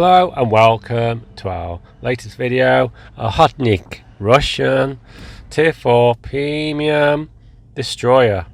Hello and welcome to our latest video, Okhotnik Russian Tier 4 Premium Destroyer.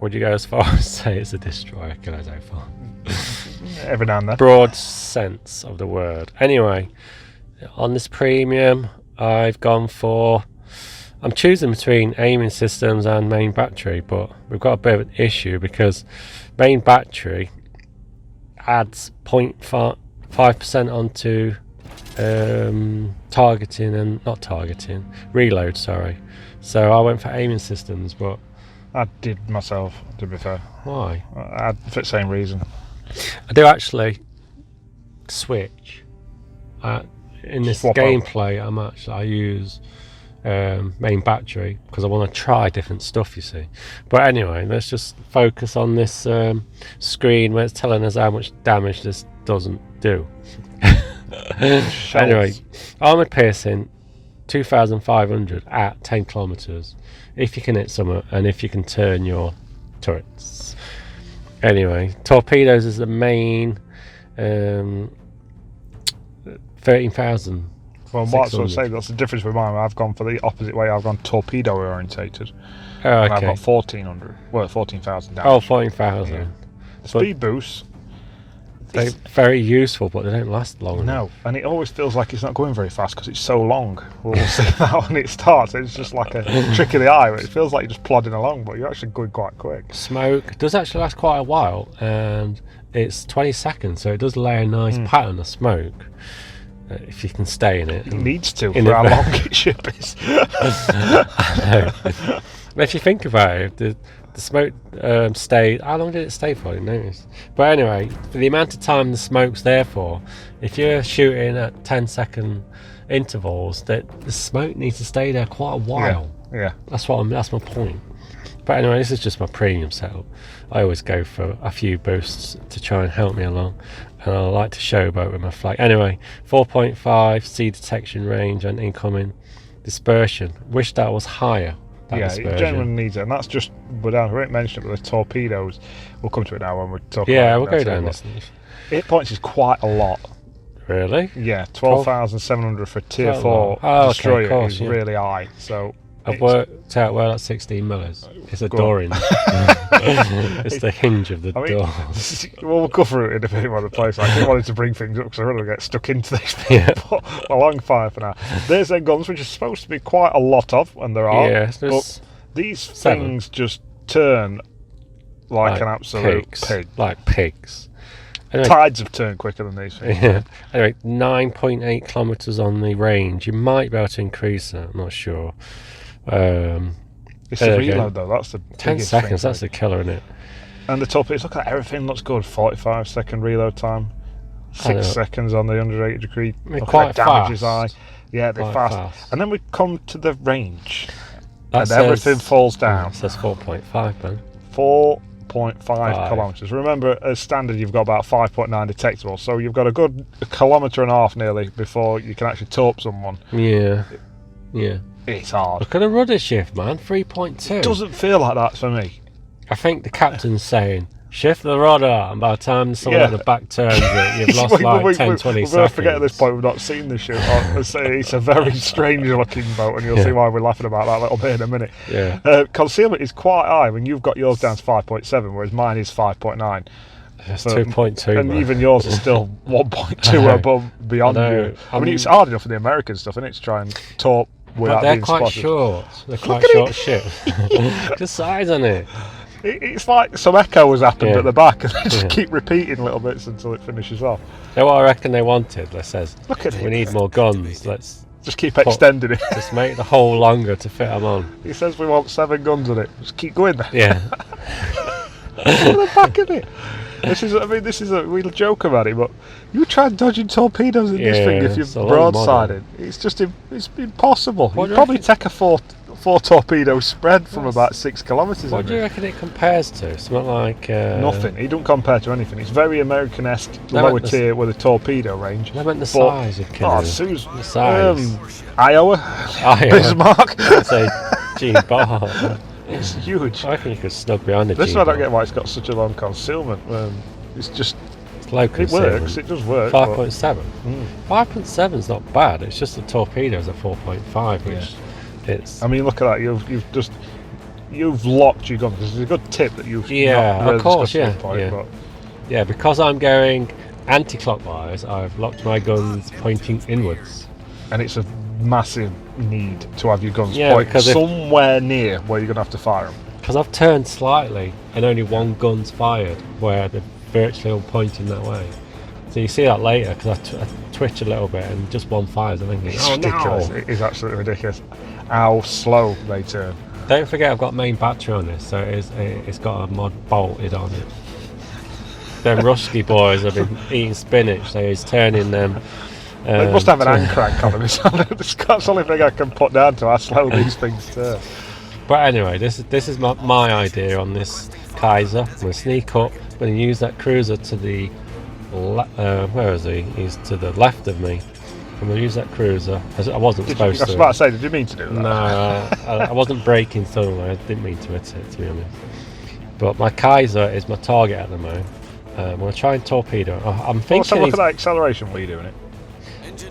Would you go as far as say it's a destroyer? Can I go far? Every now and then. Broad sense of the word. Anyway, on this premium, I've gone for... I'm choosing between aiming systems and main battery, but we've got a bit of an issue because main battery adds 0.5% onto targeting and not targeting, reload, sorry. So I went for aiming systems, but I did myself, to be fair. why? For the same reason. I do actually switch. In this Swap gameplay, I use main battery because I want to try different stuff, you see. But anyway, let's just focus on this screen where it's telling us how much damage this doesn't do. Anyway, armoured piercing 2,500 at 10 kilometers if you can hit someone and if you can turn your turrets. Anyway, torpedoes is the main 13,000. Well, what I was saying, that's the difference with mine. I've gone for the opposite way. I've gone torpedo orientated. Oh, okay. And I've got 1,400. Well, 14,000 damage. Oh, 14,000. Yeah. The speed boosts. They're very useful, but they don't last long. No, and it always feels like it's not going very fast because it's so long. We'll see that when it starts. It's just like a trick of the eye. It feels like you're just plodding along, but you're actually going quite quick. Smoke does actually last quite a while, and it's 20 seconds, so it does lay a nice pattern of smoke. If you can stay in it. It needs to, for how long its ship is. But if you think about it, the smoke stayed... How long did it stay for? I didn't notice. But anyway, for the amount of time the smoke's there for, if you're shooting at 10-second intervals, that the smoke needs to stay there quite a while. Yeah. That's my point. But anyway, this is just my premium setup. I always go for a few boosts to try and help me along, and I like to showboat with my flag. Anyway, 4.5 sea detection range and incoming dispersion. Wish that was higher. Yeah, it generally needs it, and that's just, but I won't mention it with the torpedoes. We'll come to it now when we're talking. Yeah, about we'll go down this. Hit points is quite a lot. Really? Yeah, 12,700 for tier 4 destroyer is really high. So I've worked out where that 16 mil is. It's a door hinge. It's the hinge of the door. Well, we'll cover it in a bit of other place. I just wanted to bring things up because I really get stuck into this. But a long fire for now. There's then guns, which is supposed to be quite a lot of, and there are. Yeah, but these things just turn like an absolute pig. Like pigs. Anyway, Tides have turned quicker than these things. Yeah. Anyway, 9.8 kilometers on the range. You might be able to increase that. I'm not sure. It's the reload though. That's the 10 seconds. That's the killer, isn't it? And the torpedoes, look at everything looks good. 45-second reload time, 6 seconds on the 180 degree. Quite damage fast. Is high. Yeah, they're fast. And then we come to the range, That and everything falls down. It says 4.5, man. 4.5 kilometers. Remember, as standard, you've got about 5.9 detectable, so you've got a good kilometer and a half nearly before you can actually torp someone. Yeah. Yeah. It's hard. Look at the rudder shift, man. 3.2. It doesn't feel like that for me. I think the captain's saying, shift the rudder, and by the time someone at the back turns it, you've lost like 10-20 seconds. We'll forget at this point we've not seen the ship. It's a very strange looking boat, and you'll see why we're laughing about that little bit in a minute. Yeah. Concealment is quite high when you've got yours down to 5.7, whereas mine is 5.9. It's 2.2, and man. even yours is still 1.2 above beyond you. I mean, it's hard enough for the American stuff, isn't it, to try and torp without being spotted. But they're quite short. They're quite short ships. The size on it. It's like some echo has happened at the back, and they just keep repeating little bits until it finishes off. So what I reckon they wanted, they says, look at we need more guns. Let's just keep extending it. Just make the hole longer to fit them on. He says we want 7 guns in it. Just keep going there. Yeah. Look at the back of it. We'll joke about it, but you try dodging torpedoes in this thing if you're broadsided. It's just it's impossible. You'd probably take a four torpedo spread from about 6 kilometres. What do you reckon it compares to? Something like nothing. It don't compare to anything. It's very American-esque, lower tier with a torpedo range. I meant the size of killers. The size. Iowa. Bismarck. I'd say G-Bar. It's huge. I reckon you could snug behind the This is why I don't get why it's got such a long concealment. It's just Local it works. It does work. 5.7. 5.7 is not bad. It's just the torpedoes at 4.5, which it's. I mean, look at that. You've locked your gun. This is a good tip that you've. Not really of course, But because I'm going anti-clockwise, I've locked my guns pointing inwards. And it's a massive need to have your guns pointing somewhere near where you're going to have to fire them. Because I've turned slightly and only one gun's fired, where they're virtually all pointing that way. So you see that later, because I twitch a little bit and just one fires. I'm thinking, it's ridiculous. It is absolutely ridiculous how slow they turn. Don't forget, I've got main battery on this, so it's got a mod bolted on it. Them Rusky boys have been eating spinach, so he's turning them. They must have an hand crank on them. That's the only thing I can put down to how slow these things turn. But anyway, this is my idea on this Kaiser. I'm going to sneak up, I'm going to use that cruiser to the where is he? He's to the left of me. I'm going to use that cruiser. I wasn't supposed to. I was about to say, did you mean to do that? No, I wasn't braking suddenly. I didn't mean to hit it, to be honest. But my Kaiser is my target at the moment. I'm going to try and torpedo. I'm thinking. Let's have a look at that acceleration while you're doing it.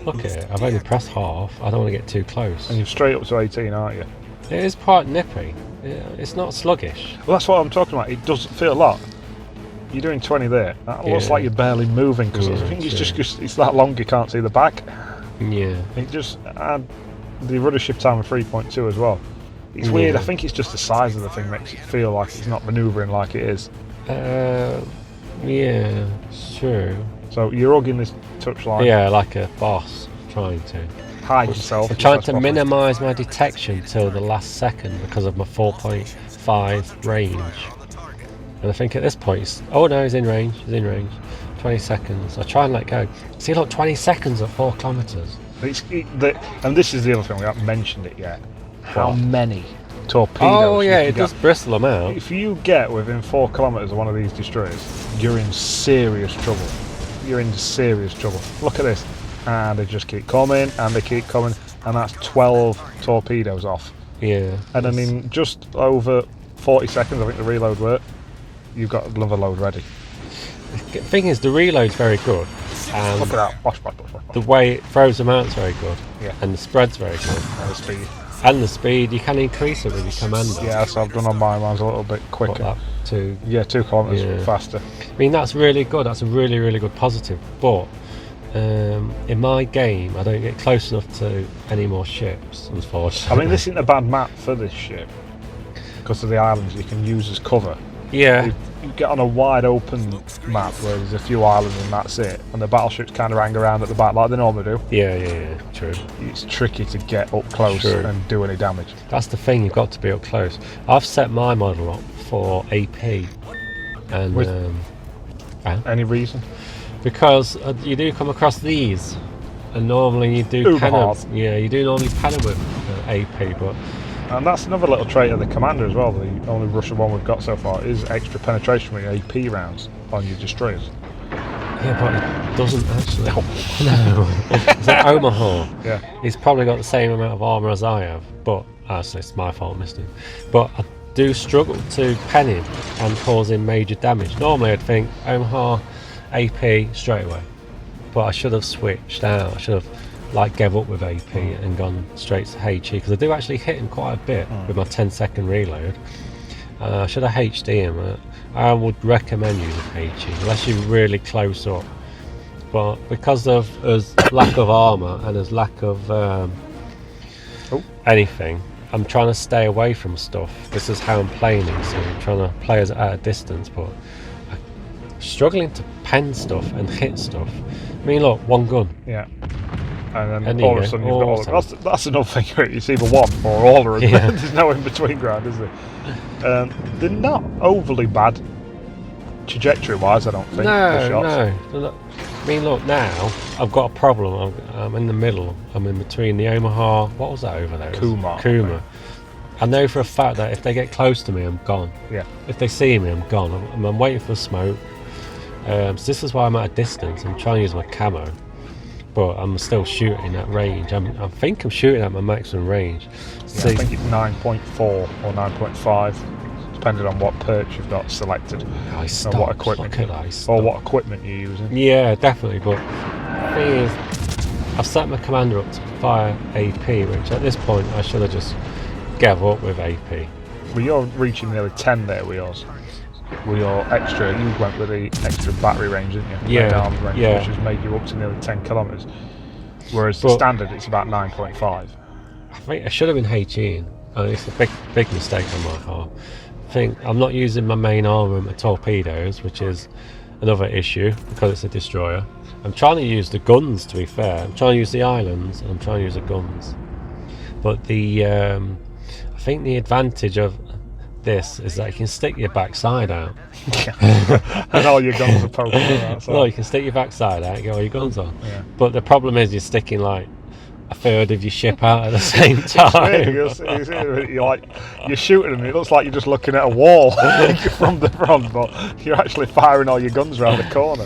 Look at it. I've only pressed half. I don't want to get too close. And you're straight up to 18, aren't you? It is quite nippy. It's not sluggish. Well, that's what I'm talking about. It doesn't feel a lot. You're doing 20 there. That looks like you're barely moving because I think it's that long you can't see the back. Yeah. It just and the rudder shift time of 3.2 as well. It's weird. I think it's just the size of the thing makes it feel like it's not manoeuvring like it is. Yeah, sure. So you're hugging this touchline. Yeah, like a boss trying to. Hide yourself. I'm trying to minimise my detection till the last second because of my 4.5 range. And I think at this point, he's in range. 20 seconds. I try and let go. See, look, 20 seconds at 4 kilometres. And this is the other thing, we haven't mentioned it yet. How many torpedoes? Oh, yeah, it does bristle them out. If you get within 4 kilometres of one of these destroyers, you're in serious trouble. Look at this. And they just keep coming, and they keep coming, and that's 12 torpedoes off. Yeah. And I mean, just over 40 seconds, I think the reload worked, you've got another load ready. The thing is, the reload's very good. And look at that. Watch. The way it throws them out is very good. Yeah. And the spread's very good. And the speed, you can increase it with your commander. Yeah, so I've done on mine. Mine's a little bit quicker. 2 kilometres faster. I mean, that's really good. That's a really, really good positive. But in my game, I don't get close enough to any more ships, unfortunately. I mean, this isn't a bad map for this ship because of the islands you can use as cover. Yeah. You get on a wide open map where there's a few islands and that's it, and the battleships kind of hang around at the back like they normally do. Yeah, true. It's tricky to get up close and do any damage. That's the thing, you've got to be up close. I've set my model up for AP. And any reason? Because you do come across these, and normally you do pen them. Yeah, you do normally pen them with AP, but. And that's another little trait of the commander as well. The only Russian one we've got so far is extra penetration with AP rounds on your destroyers. Yeah, but it doesn't actually. No. It's like Omaha. Yeah. He's probably got the same amount of armour as I have, but actually it's my fault I missed him. But I do struggle to pen him and cause him major damage. Normally I'd think Omaha, AP straight away, but I should have switched out. I should have gave up with AP and gone straight to HE, because I do actually hit him quite a bit with my 10-second reload. I should have HD him. I would recommend using HE unless you're really close up, but because of his lack of armour and his lack of anything, I'm trying to stay away from stuff. This is how I'm playing him, so I'm trying to play us at a distance, but I'm struggling to pen stuff and hit stuff. I mean, look, one gun. Yeah. And then all of a sudden you've got all of them. That's another thing. It's either one or all of them. Yeah. There's no in between ground, is there? They're not overly bad trajectory-wise, I don't think. No. I mean, look, now I've got a problem. I'm in the middle. I'm in between the Omaha. What was that over there? Kuma. I know for a fact that if they get close to me, I'm gone. Yeah. If they see me, I'm gone. I'm waiting for smoke. So this is why I'm at a distance. I'm trying to use my camo, but I'm still shooting at range. I think I'm shooting at my maximum range. Yeah, I think it's 9.4 or 9.5. depending on what perch you've got selected, or what equipment, what equipment you're using. Yeah, definitely. But the thing is, I've set my commander up to fire AP, which at this point I should have just gave up with AP. Well, you're reaching nearly 10 there with yours. With your extra, you went with the extra battery range, didn't you? Yeah, arms range, which has made you up to nearly 10 kilometres. Whereas the standard, it's about 9.5. I think I should have been HEing. It's a big mistake on my part. I think I'm not using my main armament of torpedoes, which is another issue because it's a destroyer. I'm trying to use the guns, to be fair. I'm trying to use the islands and I'm trying to use the guns. But the I think the advantage of this is that you can stick your backside out. And all your guns are poking out. No, you can stick your backside out and get all your guns on. Yeah. But the problem is you're sticking like a third of your ship out at the same time. You're shooting them, it looks like you're just looking at a wall from the front, but you're actually firing all your guns around the corner.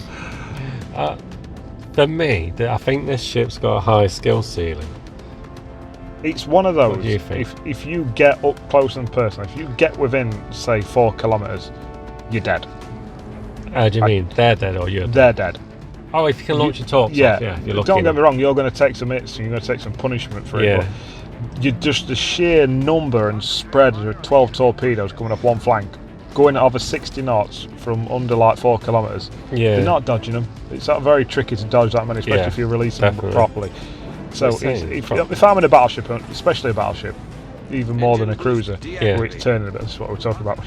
For me, I think this ship's got a high skill ceiling. It's one of those, what do you think? If you get up close and personal, if you get within, say, 4 kilometres, you're dead. Do you mean they're dead or you're dead? They're dead. Oh, if you can launch your torps off, if you're don't get me wrong, you're going to take some hits and you're going to take some punishment for it, but you just the sheer number and spread of 12 torpedoes coming up one flank, going at over 60 knots from under like 4 kilometres, you're not dodging them. It's not very tricky to dodge that many, especially if you're releasing them properly. So if I'm in a battleship, especially a battleship, even more than a cruiser, where it's turning a bit, that's what we're talking about,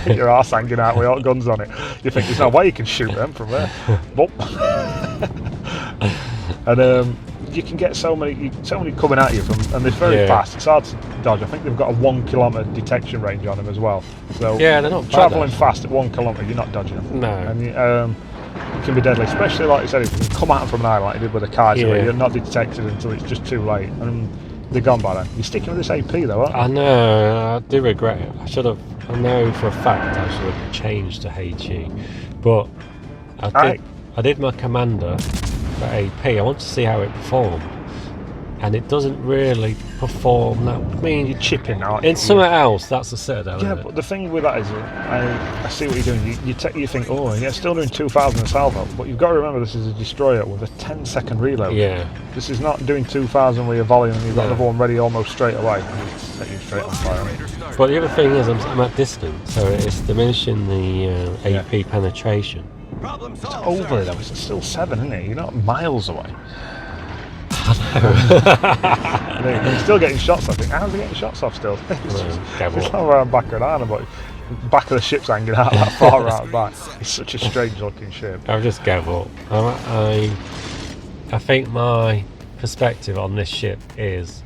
get your arse hanging out with all guns on it, you think there's no way you can shoot them from there. And you can get so many coming at you from, and they're very fast. It's hard to dodge. I think they've got a 1 kilometre detection range on them as well. So they're not travelling fast at 1 kilometre, you're not dodging them. No. And it can be deadly, especially like you said, if you can come at them from an island like you did with a Kaiser, where you're not detected until it's just too late. And they're gone by then. You're sticking with this AP though, aren't you? I know, I do regret it. I know for a fact I should have changed to HE. But I did my commander for AP. I want to see how it performed. And it doesn't really perform that. I mean, you're chipping, aren't you? In somewhere else, that's a citadel. Yeah, but the thing with that is, I see what you're doing. You think, oh, yeah, still doing 2,000 salvo, but you've got to remember this is a destroyer with a 10-second reload. Yeah. This is not doing 2,000 with your volume and you've got another one ready almost straight away. Set you straight on fire. But the other thing is, I'm at distance, so it's diminishing the AP penetration. It's over though. It's still 7, isn't it? You're not miles away. I know. You're still getting shots off. How's he getting shots off still? It's not around back of an island, but the back of the ship's hanging out that far out back. It's such a strange looking ship. I've just gave up. I think my perspective on this ship is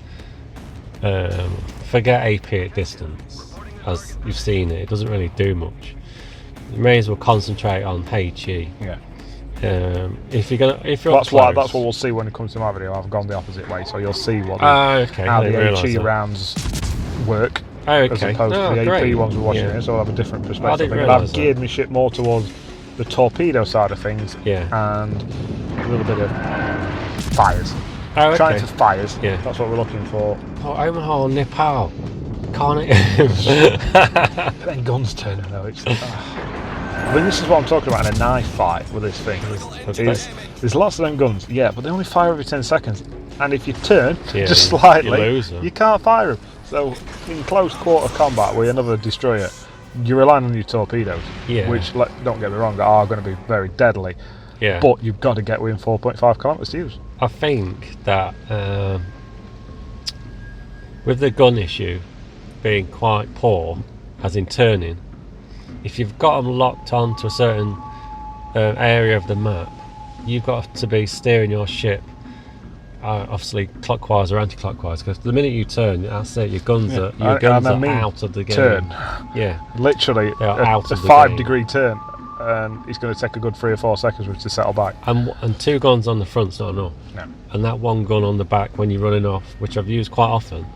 forget AP at distance. As you've seen it doesn't really do much. You may as well concentrate on HE. Yeah. If you're that's what we'll see when it comes to my video. I've gone the opposite way, so you'll see what how the HE rounds work as opposed to the AP ones we're watching here. So I'll have a different perspective. I've geared my ship more towards the torpedo side of things and a little bit of fires. Trying to fires. Yeah. That's what we're looking for. Oh, Omaha, Nepal. Can't it? Then guns turning though. It's. I mean, this is what I'm talking about in a knife fight with this thing. There's lots of them guns, but they only fire every 10 seconds. And if you turn just slightly, you can't fire them. So in close quarter combat with another destroyer, you're relying on your torpedoes, which, don't get me wrong, are going to be very deadly. Yeah. But you've got to get within 4.5 kilometres to use. I think that with the gun issue being quite poor, as in turning, if you've got them locked onto a certain area of the map, you've got to be steering your ship obviously clockwise or anti-clockwise, because the minute you turn, that's it, your guns are out of the game. Turn. Yeah. Literally out of the 5-degree turn, and it's going to take a good 3 or 4 seconds for it to settle back. And 2 guns on the front's not enough. No. And that 1 gun on the back when you're running off, which I've used quite often,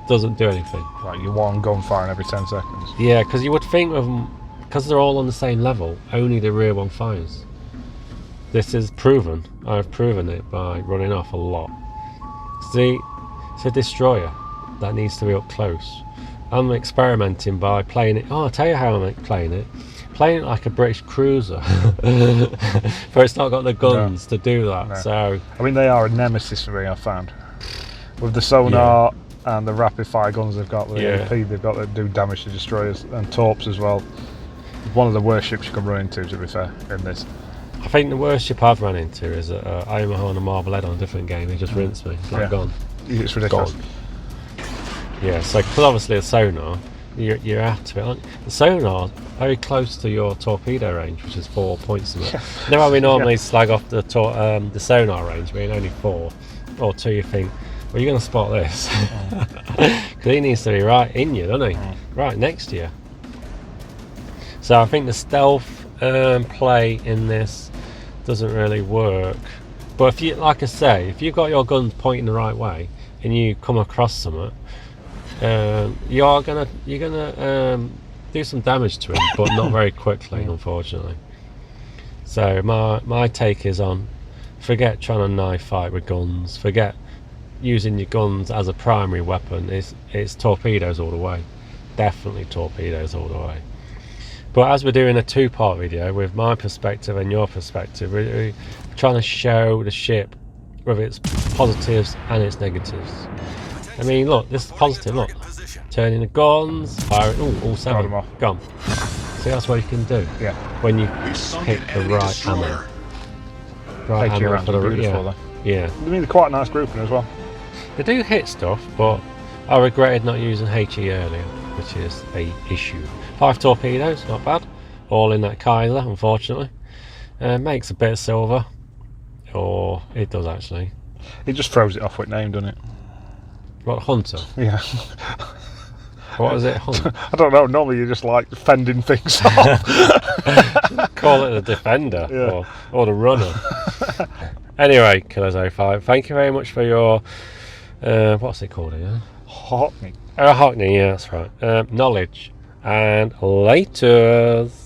doesn't do anything. Like your 1 gun firing every 10 seconds. Yeah, because you would think of them, because they're all on the same level, only the rear one fires. This is proven. I've proven it by running off a lot. See, it's a destroyer that needs to be up close. I'm experimenting by playing it. Oh, I'll tell you how I'm playing it. Playing it like a British cruiser, but it's not got the guns to do that. No. So I mean, they are a nemesis for me. I found with the sonar and the rapid fire guns they've got, the AP they've got that do damage to destroyers and torps as well. One of the worst ships you can run into, to be fair, in this. I think the worst ship I've run into is Omaha and a Marblehead on a different game. They just rinsed me. It's like gone. It's ridiculous. Gone. Yeah, so because obviously a sonar, you're out of it, aren't you? The sonar's very close to your torpedo range, which is 4 points of it. You know how we normally slag off the sonar range being only 4 or 2, you think, well, you're going to spot this. Because he needs to be right in you, doesn't he? Right next to you. So I think the stealth play in this doesn't really work. But if you, like I say, if you've got your guns pointing the right way and you come across something, you're gonna do some damage to him, but not very quickly, unfortunately. So my take is on forget trying to knife fight with guns, forget using your guns as a primary weapon. It's torpedoes all the way, definitely torpedoes all the way. But as we're doing a 2-part video with my perspective and your perspective, we're trying to show the ship with its positives and its negatives. I mean, look, this is positive, look. Turning the guns, firing, all 7. Gone. See, that's what you can do. Yeah. When you pick the right ammo. Right ammo for the yeah. I mean, they're quite a nice grouping as well. They do hit stuff, but I regretted not using HE earlier, which is a issue. 5 torpedoes, not bad. All in that Kaiser, unfortunately. Makes a bit of silver. Or it does actually. It just throws it off with name, doesn't it? What, Hunter? Yeah. What is it, Hunter? I don't know, normally you're just like fending things off. Call it the Defender or the Runner. Anyway, Killers05, thank you very much for your, what's it called again? Okhotnik. Okhotnik, yeah, that's right. Knowledge. And laters.